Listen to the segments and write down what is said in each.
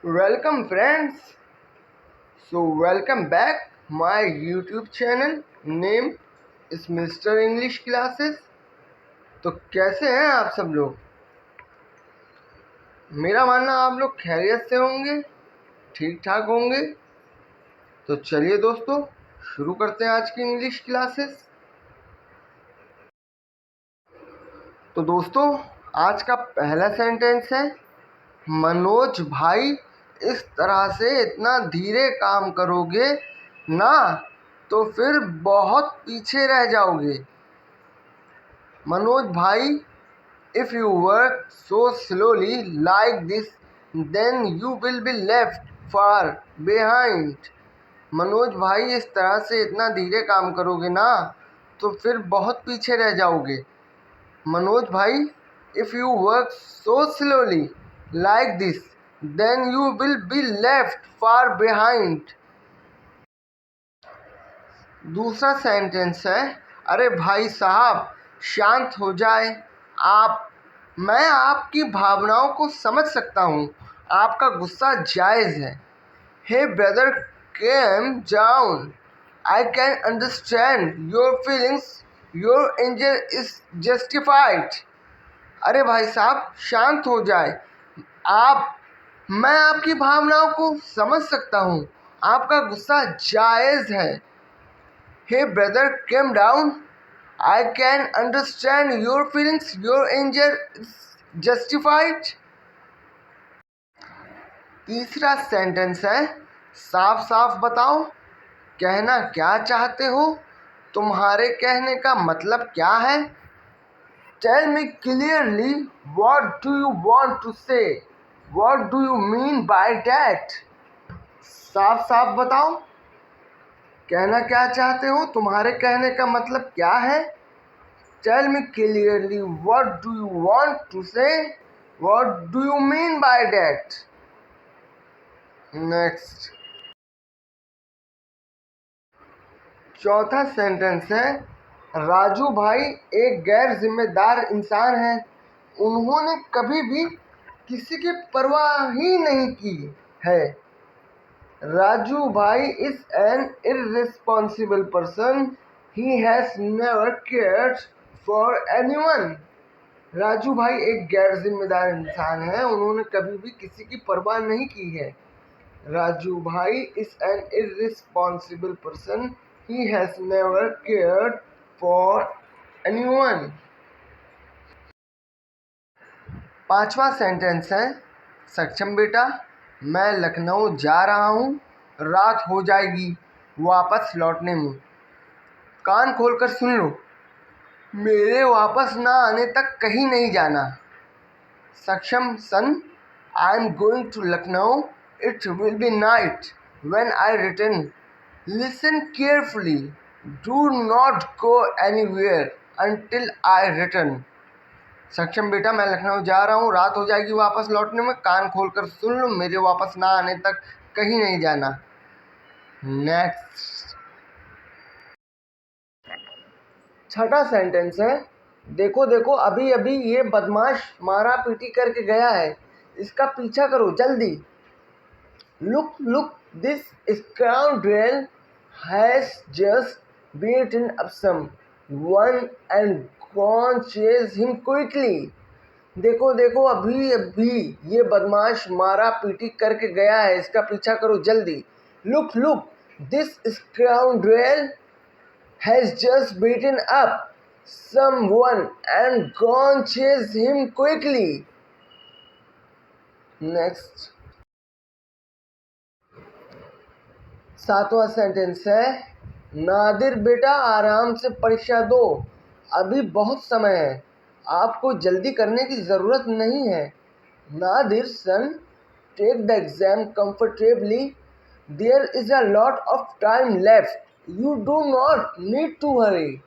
Welcome friends. So welcome back my YouTube channel. Name is Mr. English Classes. तो कैसे हैं आप सब लोग? मेरा मानना आप लोग खैरियत से होंगे, ठीक ठाक होंगे। तो चलिए दोस्तों शुरू करते हैं आज की इंग्लिश क्लासेस। तो दोस्तों आज का पहला सेंटेंस है, मनोज भाई इस तरह से इतना धीरे काम करोगे ना तो फिर बहुत पीछे रह जाओगे। मनोज भाई, if you work so slowly like this then you will be left far behind। Manoj भाई इस तरह से इतना धीरे काम करोगे ना तो फिर बहुत पीछे रह जाओगे। मनोज भाई, if you work so slowly like this then you will be left far behind। दूसरा सेंटेंस है, अरे भाई साहब शांत हो जाए आप, मैं आपकी भावनाओं को समझ सकता हूँ, आपका गुस्सा जायज़ है। Hey brother calm down, I can understand your feelings, your anger is justified. अरे भाई साहब शांत हो जाए आप, मैं आपकी भावनाओं को समझ सकता हूँ, आपका गुस्सा जायज़ है। Hey brother, calm down. I can understand your feelings. Your anger is justified. तीसरा सेंटेंस है, साफ साफ बताओ कहना क्या चाहते हो, तुम्हारे कहने का मतलब क्या है। Tell me clearly what do you want to say. What do you mean by that? साफ साफ बताओ कहना क्या चाहते हो, तुम्हारे कहने का मतलब क्या है। Tell me clearly what do you want to say, what do you mean by that? Next, चौथा सेंटेंस है, राजू भाई एक गैर जिम्मेदार इंसान है, उन्होंने कभी भी किसी की परवाह ही नहीं की है। राजू भाई is an irresponsible person, he has never cared for anyone। Raju भाई एक गैर जिम्मेदार इंसान है, उन्होंने कभी भी किसी की परवाह नहीं की है। राजू भाई is an irresponsible person, he has never cared for anyone। पांचवा सेंटेंस है, सक्षम बेटा मैं लखनऊ जा रहा हूँ, रात हो जाएगी वापस लौटने में। कान खोलकर सुन लो, मेरे वापस ना आने तक कहीं नहीं जाना। सक्षम सन, I am going to Lucknow. It will be night when I return. Listen carefully. Do not go anywhere until I return। सक्षम बेटा मैं लखनऊ जा रहा हूँ, रात हो जाएगी वापस लौटने में, कान खोलकर सुन लो, मेरे वापस ना आने तक कहीं नहीं जाना। नेक्स्ट, छठा सेंटेंस है, देखो देखो अभी अभी ये बदमाश मारा पीटी करके गया है, इसका पीछा करो जल्दी। Look, look, this scoundrel has just beaten up someone and gone chase him quickly। देखो देखो अभी अभी ये बदमाश मारा पीटी करके गया है, इसका पीछा करो जल्दी। Look, look, this scoundrel has just beaten up someone and gone chase him quickly। Next, सातवां सेंटेंस है, नादिर बेटा आराम से परीक्षा दो, अभी बहुत समय है, आपको जल्दी करने की ज़रूरत नहीं है। Nadir son, take the exam comfortably, there is a lot of time left, you do not need to hurry.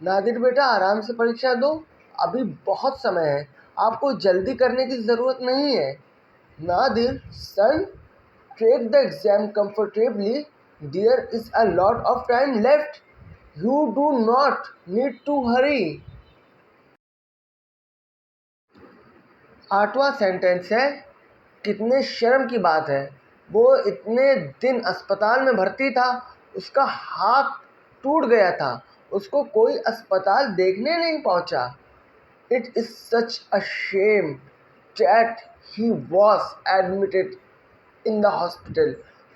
Nadir बेटा आराम से परीक्षा दो, अभी बहुत समय है, आपको जल्दी करने की ज़रूरत नहीं है। नादिर सन, take the exam comfortably, there is a lot of time left, you do not need to hurry। आठवां सेंटेंस है, कितने शर्म की बात है, वो इतने दिन अस्पताल में भर्ती था, उसका हाथ टूट गया था, उसको कोई अस्पताल देखने नहीं पहुंचा। It is such a shame that he was admitted in the hospital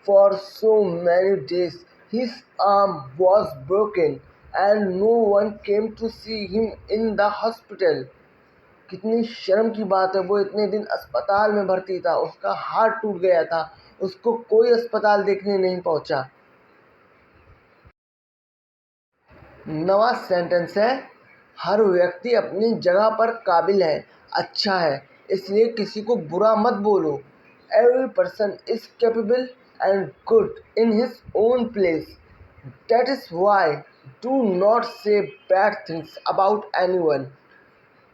for so many days. His arm was broken and no one came to see him in the hospital. कितनी शर्म की बात है, वो इतने दिन अस्पताल में भर्ती था, उसका हाथ टूट गया था, उसको कोई अस्पताल देखने नहीं पहुंचा। नवा सेंटेंस है, हर व्यक्ति अपनी जगह पर काबिल है, अच्छा है, इसलिए किसी को बुरा मत बोलो। Every person is capable and good in his own place. That is why do not say bad things about anyone.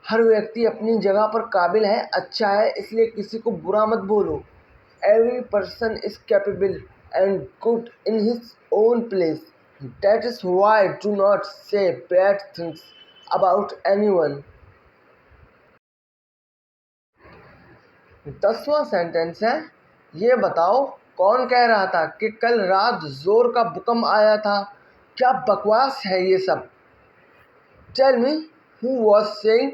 हर व्यक्ति अपनी जगह पर काबिल है, अच्छा है, इसलिए किसी को बुरा मत बोलो। Every person is capable and good in his own place. That is why do not say bad things about anyone. 10वां सेंटेंस है, ये बताओ कौन कह रहा था कि कल रात जोर का भूकंप आया था? क्या बकवास है ये सब? Tell me who was saying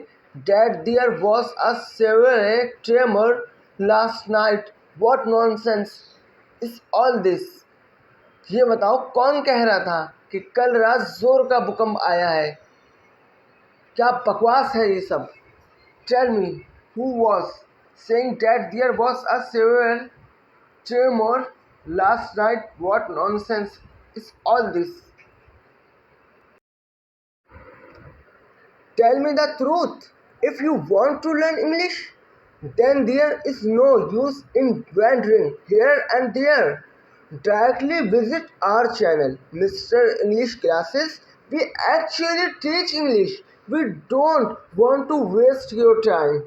that there was a severe tremor last night? What nonsense is all this? ये बताओ कौन कह रहा था कि कल रात जोर का भूकंप आया है? क्या बकवास है ये सब? Tell me who was saying that there was a severe tremor last night? What nonsense is all this? Tell me the truth. If you want to learn English, then there is no use in wandering here and there. Directly visit our channel, Mr. English Classes. We actually teach English. We don't want to waste your time.